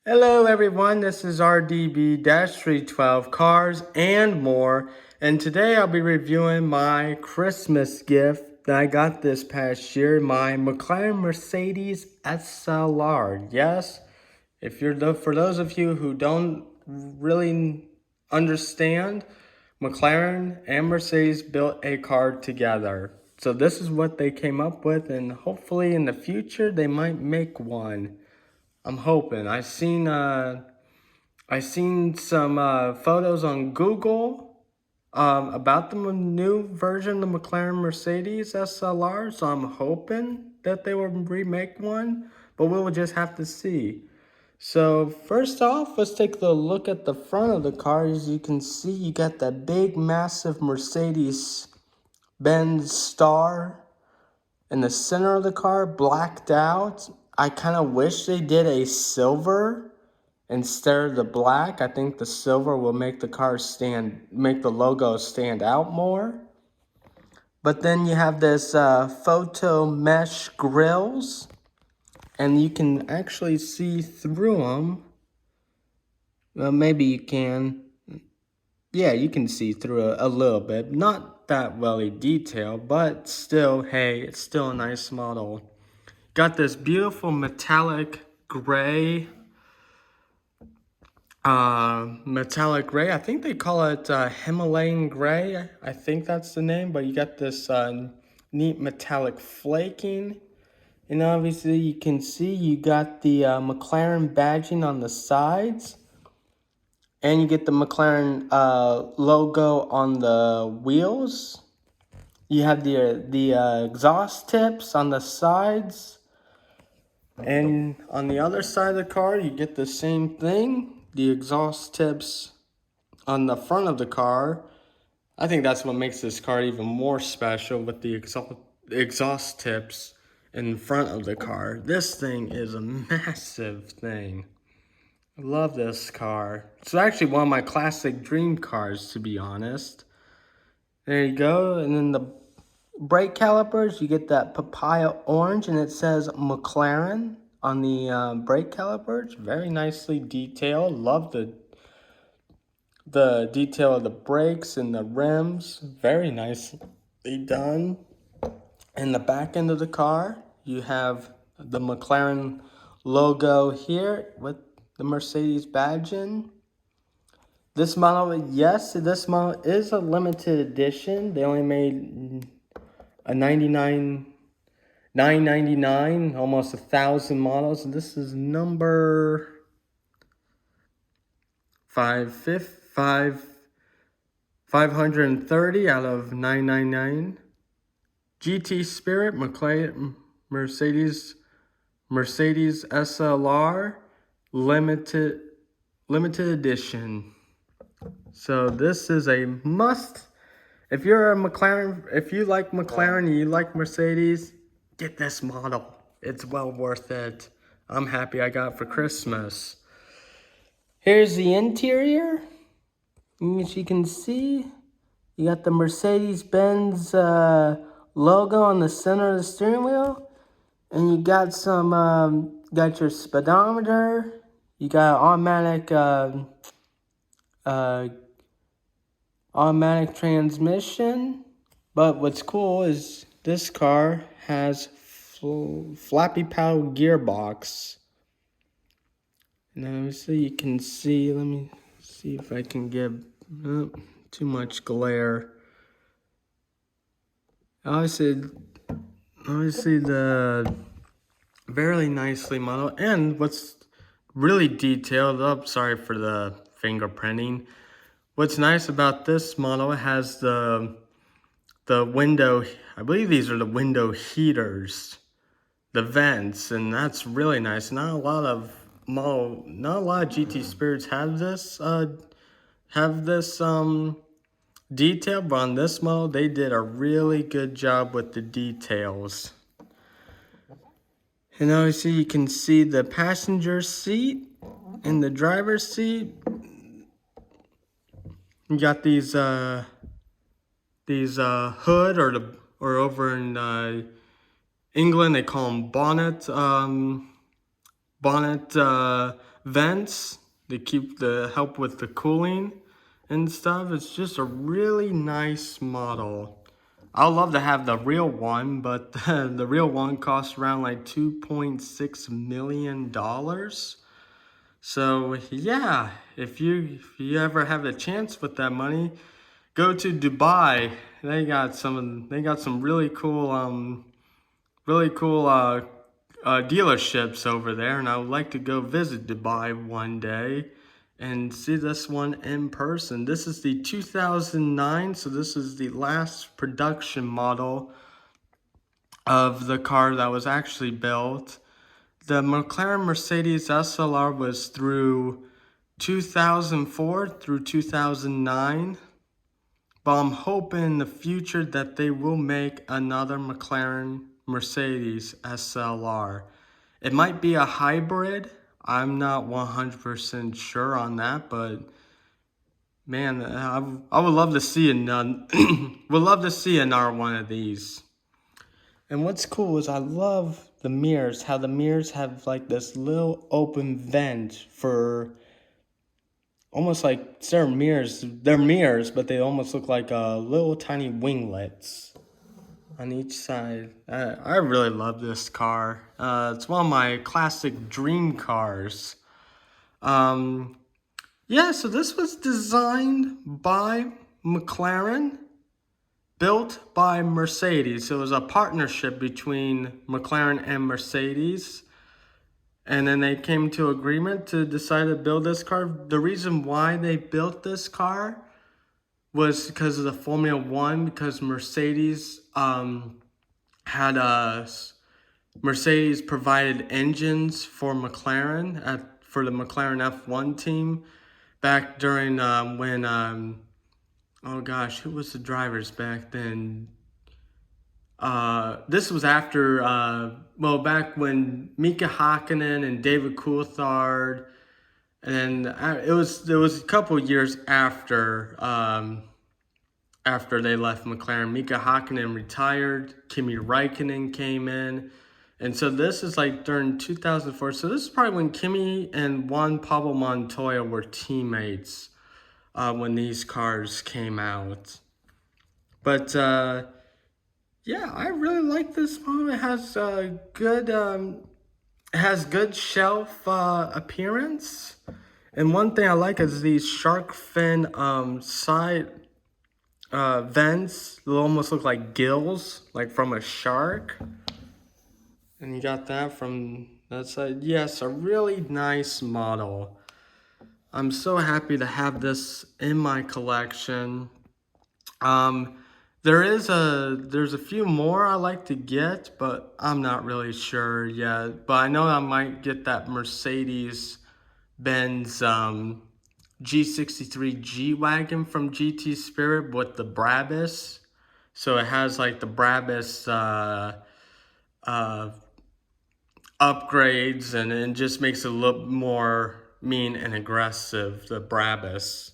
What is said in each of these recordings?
Hello everyone, this is RDB-312 Cars and More, and today I'll be reviewing my Christmas gift that I got this past year, my McLaren Mercedes SLR. Yes, for those of you who don't really understand, McLaren and Mercedes built a car together. So this is what they came up with, and hopefully in the future they might make one. I'm hoping. I seen some photos on Google about the new version of the McLaren Mercedes SLR, so I'm hoping that they will remake one, but we will just have to see. So first off, let's take a look at the front of the car. As you can see, you got that big, massive Mercedes-Benz star in the center of the car, blacked out. I kind of wish they did a silver instead of the black. I think the silver will make make the logo stand out more. But then you have this photo mesh grills, and you can actually see through them. Well, maybe you can. Yeah, you can see through a little bit. Not that well detailed, but still, hey, it's still a nice model. Got this beautiful metallic gray. I think they call it Himalayan gray. I think that's the name, but you got this neat metallic flaking. And obviously you can see you got the McLaren badging on the sides. And you get the McLaren logo on the wheels. You have the exhaust tips on the sides. And on the other side of the car, you get the same thing. The exhaust tips on the front of the car. I think that's what makes this car even more special, with the exhaust tips in front of the car. This thing is a massive thing. I love this car. It's actually one of my classic dream cars, to be honest. There you go. And then the brake calipers, you get that papaya orange, and it says McLaren on the brake calipers. Very nicely detailed. Love the detail of the brakes and the rims. Very nicely done. In the back end of the car, you have the McLaren logo here with the Mercedes badge in. This model, yes, this model is a limited edition. They only made a 999, almost 1,000 models. This is number 530 out of 999. GT Spirit McLaren Mercedes SLR limited edition. So this is a must. If you're a McLaren, if you like McLaren and you like Mercedes, get this model. It's well worth it. I'm happy I got it for Christmas. Here's the interior. As you can see, you got the Mercedes-Benz logo on the center of the steering wheel. And you got got your speedometer. You got automatic transmission. But what's cool is this car has flappy paddle gearbox. Now, so you can see, let me see if I can get too much glare. Obviously the very nicely modeled, and what's really detailed up, sorry for the fingerprinting. What's nice about this model, it has the window, I believe these are the window heaters, the vents, and that's really nice. Not a lot of GT Spirits have this detail, but on this model they did a really good job with the details. And obviously you can see the passenger seat and the driver's seat. You got these hood, or over in England they call them bonnet vents to help with the cooling and stuff. It's just a really nice model. I'd love to have the real one, but the real one costs around like $2.6 million. So yeah, if you ever have a chance with that money, go to Dubai. They got some really cool dealerships over there, and I would like to go visit Dubai one day and see this one in person. This is the 2009, so this is the last production model of the car that was actually built. The McLaren Mercedes SLR was through 2004 through 2009. But I'm hoping in the future that they will make another McLaren Mercedes SLR. It might be a hybrid. I'm not 100% sure on that, but man, I would love to see another. Would love to see another one of these. And what's cool is I love the mirrors. How the mirrors have like this little open vent for almost like they're mirrors, but they almost look like little tiny winglets on each side. I really love this car. It's one of my classic dream cars. Yeah, so this was designed by McLaren, built by Mercedes. So it was a partnership between McLaren and Mercedes. And then they came to agreement to decide to build this car. The reason why they built this car was because of the Formula One, because Mercedes Mercedes provided engines for McLaren for the McLaren F1 team back during when oh gosh, who was the drivers back then? This was after, back when Mika Hakkinen and David Coulthard, and it was a couple years after they left McLaren. Mika Hakkinen retired, Kimi Räikkönen came in, and so this is like during 2004. So this is probably when Kimi and Juan Pablo Montoya were teammates when these cars came out. But yeah, I really like this model. It has good shelf appearance, and one thing I like is these shark fin side vents. They almost look like gills, like from a shark. And you got that from that side. Yes, a really nice model. I'm so happy to have this in my collection. There's a few more I like to get, but I'm not really sure yet. But I know I might get that Mercedes-Benz G63 G-Wagon from GT Spirit with the Brabus. So it has like the Brabus upgrades, and it just makes it look more mean and aggressive, the Brabus.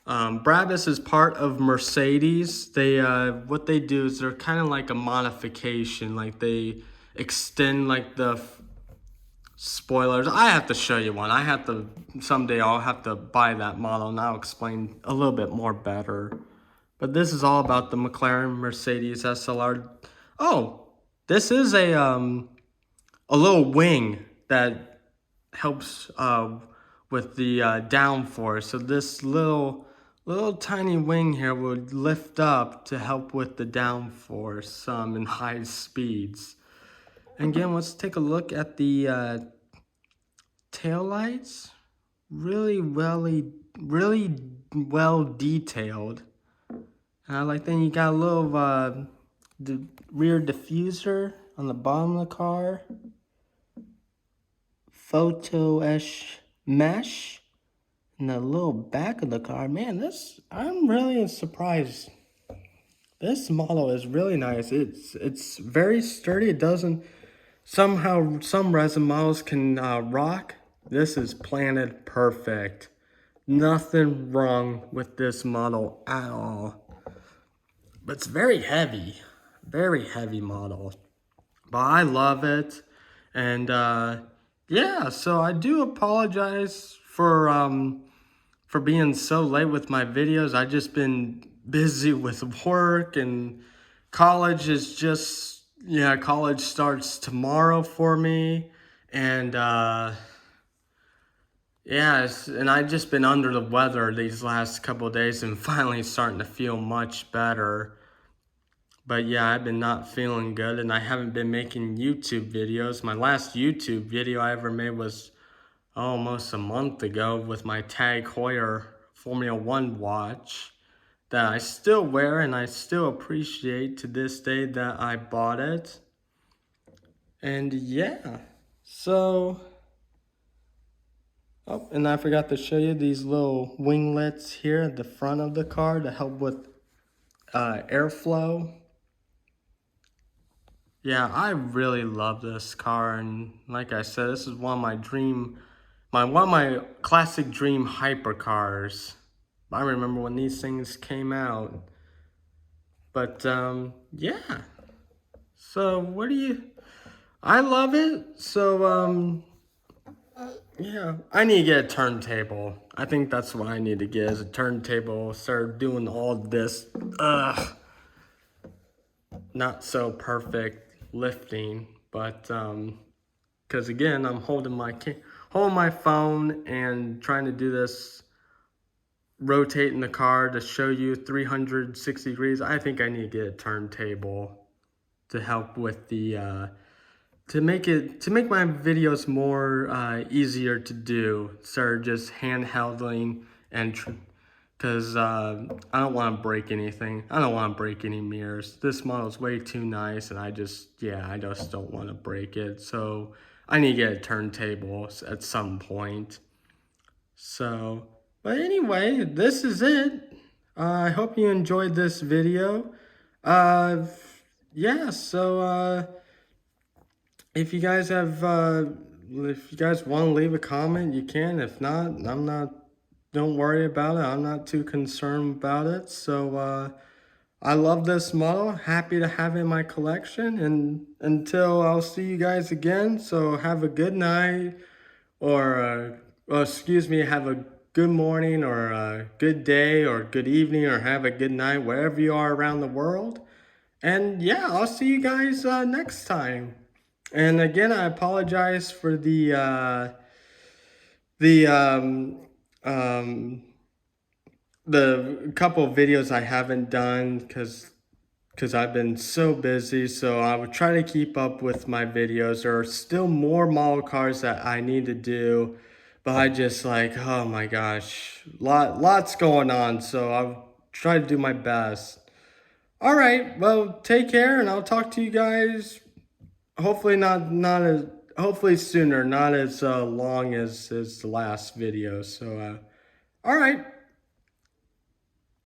Brabus is part of Mercedes. They what they do is they're kind of like a modification. Like they extend like the spoilers. I have to show you one. Someday I'll have to buy that model and I'll explain a little bit more better. But this is all about the McLaren Mercedes SLR. Oh, this is a little wing that helps with the downforce. So this little tiny wing here would lift up to help with the downforce in high speeds. And again, let's take a look at the taillights. Really well detailed. And I like that you got a little the rear diffuser on the bottom of the car. Photo-esh mesh in the little back of the car. Man, I'm really surprised. This model is really nice. It's very sturdy. It doesn't, somehow some resin models can rock. This is planted perfect. Nothing wrong with this model at all. But it's very heavy model. But I love it. And Yeah, so I do apologize for being so late with my videos. I just been busy with work, and college is just, yeah, college starts tomorrow for me. And yeah, and I just been under the weather these last couple of days and finally starting to feel much better. But yeah, I've been not feeling good, and I haven't been making YouTube videos. My last YouTube video I ever made was almost a month ago with my Tag Heuer Formula One watch that I still wear and I still appreciate to this day that I bought it. And yeah, so, oh, and I forgot to show you these little winglets here at the front of the car to help with airflow. Yeah, I really love this car, and like I said, this is one of one of my classic dream hypercars. I remember when these things came out. But yeah. So what do you? I love it. So yeah, I need to get a turntable. I think that's what I need to get is a turntable. Start doing all this. Not so perfect lifting, but because again, I'm holding my phone and trying to do this, rotating the car to show you 360 degrees. I think I need to get a turntable to help with the to make my videos more easier to do. Start just handhelding and because I don't want to break anything. I don't want to break any mirrors. This model is way too nice, and I just don't want to break it. So I need to get a turntable at some point. So, but anyway, this is it. I hope you enjoyed this video. Uh, yeah, so if you guys if you guys want to leave a comment, you can. If not, don't worry about it. I'm not too concerned about it. So, I love this model. Happy to have it in my collection. And until I'll see you guys again. So have a good night, or well, excuse me, have a good morning, or a good day, or good evening, or have a good night wherever you are around the world. And yeah, I'll see you guys next time. And again, I apologize for the um, the couple of videos I haven't done because I've been so busy. So I would try to keep up with my videos. There are still more model cars that I need to do, but I just like, oh my gosh, lots going on. So I'll try to do my best. All right, well, take care, and I'll talk to you guys. Hopefully not as hopefully sooner, not as long as the last video. So all right.